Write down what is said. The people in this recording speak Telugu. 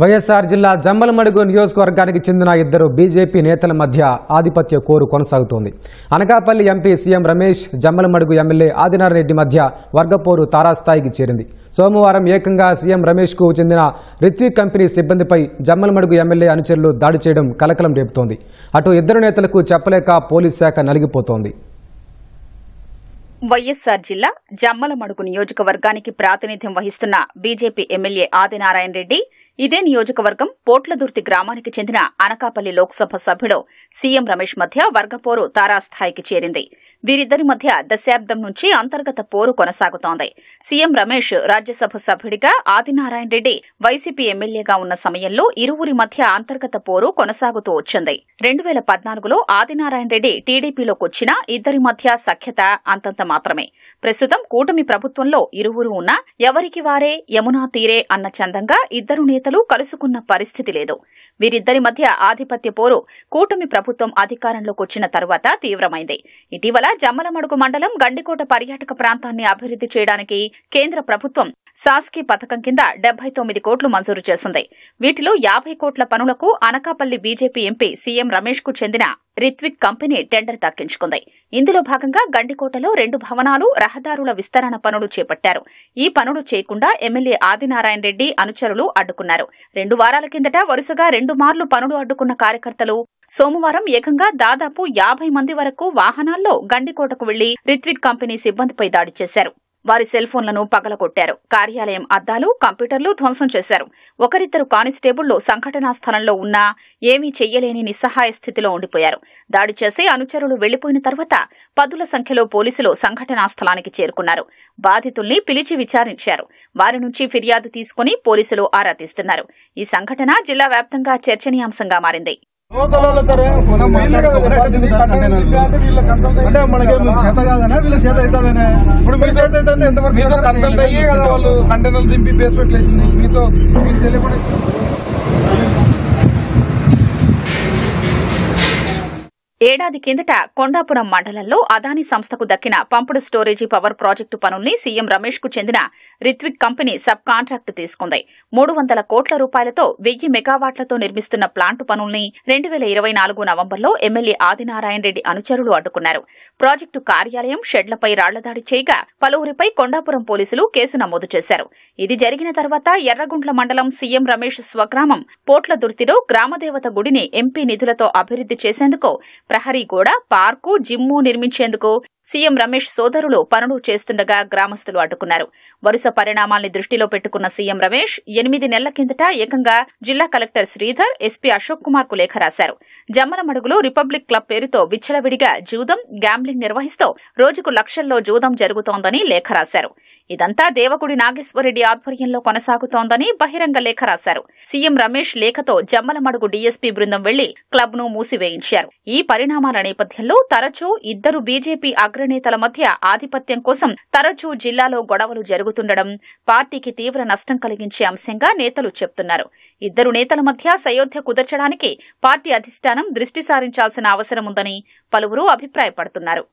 వైఎస్ఆర్ జిల్లా జమ్మలమడుగు నియోజకవర్గానికి చెందిన ఇద్దరు బీజేపీ నేతల మధ్య ఆధిపత్య కోరు కొనసాగుతోంది. Anakapalli MP CM Ramesh, Jammalamadugu MLA Adinarayana Reddy మధ్య వర్గపోరు తారాస్థాయికి చేరింది. సోమవారం ఏకంగా సీఎం రమేష్కు చెందిన రిత్విక్ కంపెనీ సిబ్బందిపై జమ్మలమడుగు ఎమ్మెల్యే అనుచరులు దాడి చేయడం కలకలం రేపుతోంది. అటు ఇద్దరు నేతలకు చెప్పలేక పోలీస్ శాఖ నలిగిపోతోంది. వైఎస్ఆర్ జిల్లా జమ్మలమడుగు నియోజకవర్గానికి ప్రాతినిధ్యం వహిస్తున్న బీజేపీ ఎమ్మెల్యే ఆదినారాయణ రెడ్డి, ఇదే నియోజకవర్గం పోట్లదుర్తి గ్రామానికి చెందిన అనకాపల్లి లోక్సభ సభ్యుడు సీఎం రమేష్ మధ్య వర్గపోరు తారాస్థాయికి చేరింది. వీరిద్దరి మధ్య దశాబ్దం నుంచి అంతర్గత పోరు కొనసాగుతోంది. సీఎం రమేష్ రాజ్యసభ సభ్యుడిగా, ఆదినారాయణ రెడ్డి వైసీపీ ఎమ్మెల్యేగా ఉన్న సమయంలో ఇరువురి మధ్య అంతర్గత పోరు కొనసాగుతూ వచ్చింది. 2014లో ఆదినారాయణ రెడ్డి టీడీపీలోకి వచ్చినా ఇద్దరి మధ్య సఖ్యత అంతంత మాత్రమే. ప్రస్తుతం కూటమి ప్రభుత్వంలో ఇరువురు ఉన్నా ఎవరికి వారే యమునా తీరే అన్న చందంగా ఇద్దరు నేతలు కలుసుకున్న పరిస్థితి లేదు. వీరిద్దరి మధ్య ఆధిపత్య పోరు కూటమి ప్రభుత్వం అధికారంలోకి వచ్చిన తరువాత తీవ్రమైంది. ఇటీవల జమ్మలమడుగు మండలం గండికోట పర్యాటక ప్రాంతాన్ని అభివృద్ది చేయడానికి కేంద్ర ప్రభుత్వం సాస్కీ పథకం కింద 79 కోట్లు మంజూరు చేసింది. వీటిలో 50 కోట్ల పనులకు Anakapalli BJP MP CM Ramesh కు చెందిన రిత్విక్ కంపెనీ టెండర్ దక్కించుకుంది. ఇందులో భాగంగా గండికోటలో 2 భవనాలు, రహదారుల విస్తరణ పనులు చేపట్టారు. ఈ పనులు చేయకుండా ఎమ్మెల్యే ఆదినారాయణ రెడ్డి అనుచరులు అడ్డుకున్నారు. 2 వారాల కిందట వరుసగా 2 మార్లు పనులు అడ్డుకున్న కార్యకర్తలు సోమవారం ఏకంగా దాదాపు 50 మంది వరకు వాహనాల్లో గండికోటకు వెళ్లి రిత్విక్ కంపెనీ సిబ్బందిపై దాడి చేశారు. వారి సెల్ ఫోన్లను పగలగొట్టారు. కార్యాలయం అద్దాలు, కంప్యూటర్లు ధ్వంసం చేశారు. ఒకరిద్దరు కానిస్టేబుళ్లు సంఘటనా స్థలంలో ఉన్నా ఏమీ చెయ్యలేని నిస్సహాయ స్థితిలో ఉండిపోయారు. దాడి చేసి అనుచరులు వెళ్లిపోయిన తర్వాత పదుల సంఖ్యలో పోలీసులు సంఘటనా స్థలానికి చేరుకున్నారు. బాధితుల్ని పిలిచి విచారించారు. వారి నుంచి ఫిర్యాదు తీసుకుని పోలీసులు ఆరా తీస్తున్నారు. ఈ సంఘటన జిల్లా వ్యాప్తంగా చర్చనీయాంశంగా మారింది. అంటే మనకి చేత కాదనే వీళ్ళ చేత అవుతుందనే ఇప్పుడు మీ చేత అయితే ఎంతవరకు కన్సల్ట్ అయ్యే కదా వాళ్ళు కంటైనర్లు దింపి బేస్మెంట్ వేసింది. మీతో మీకు తెలియకుండా ఏడాది కిందట కొండాపురం మండలంలో అదానీ సంస్థకు దక్కిన పంపుడు స్టోరేజీ పవర్ ప్రాజెక్టు పనుల్ని సీఎం రమేష్ కు చెందిన రిత్విక్ కంపెనీ సబ్ కాంట్రాక్టు తీసుకుంది. 300 కోట్ల రూపాయలతో 1000 మెగావాట్లతో నిర్మిస్తున్న ప్లాంటు పనుల్ని 2024 నవంబర్లో ఎమ్మెల్యే ఆదినారాయణ రెడ్డి అనుచరులు అడ్డుకున్నారు. ప్రాజెక్టు కార్యాలయం, షెడ్లపై రాళ్లదాడి చేయగా పలువురిపై కొండాపురం పోలీసులు కేసు నమోదు చేశారు. ఇది జరిగిన తర్వాత ఎర్రగుంట్ల మండలం సీఎం రమేష్ స్వగ్రామం పోట్లదుర్తిలో గ్రామదేవత గుడిని ఎంపీ నిధులతో అభివృద్ది చేసేందుకు ప్రహరీ గోడ, పార్కు, జిమ్ము నిర్మించేందుకు సీఎం రమేష్ సోదరులు పనులు చేస్తుండగా గ్రామస్తులు అడ్డుకున్నారు. వరుస పరిణామాల్ని దృష్టిలో పెట్టుకున్న సీఎం రమేష్ 8 నెలల కిందట ఏకంగా జిల్లా కలెక్టర్ శ్రీధర్, ఎస్పీ అశోక్ కుమార్ కు లేఖ రాశారు. జమ్మలమడుగులో రిపబ్లిక్ క్లబ్ పేరుతో విచ్చలవిడిగా జూదం, గ్యాంబ్లింగ్ నిర్వహిస్తూ రోజుకు లక్షల్లో జూదం జరుగుతోందని లేఖ రాశారు. ఇదంతా దేవగుడి నాగేశ్వరరెడ్డి ఆధ్వర్యంలో కొనసాగుతోందని బహిరంగ లేఖ రాశారు. సీఎం రమేష్ లేఖతో జమ్మలమడుగు డీఎస్పీ బృందం వెళ్లి క్లబ్ ను మూసివేయించారు. ఈ పరిణామాల నేపథ్యంలో తరచూ ఇద్దరు బీజేపీ అగ్రనేతల మధ్య ఆధిపత్యం కోసం తరచూ జిల్లాలో గొడవలు జరుగుతుండడం పార్టీకి తీవ్ర నష్టం కలిగించే అంశంగా నేతలు చెప్తున్నారు. ఇద్దరు నేతల మధ్య సయోధ్య కుదర్చడానికి పార్టీ అధిష్టానం దృష్టి సారించాల్సిన అవసరం ఉందని పలువురు అభిప్రాయపడుతున్నారు.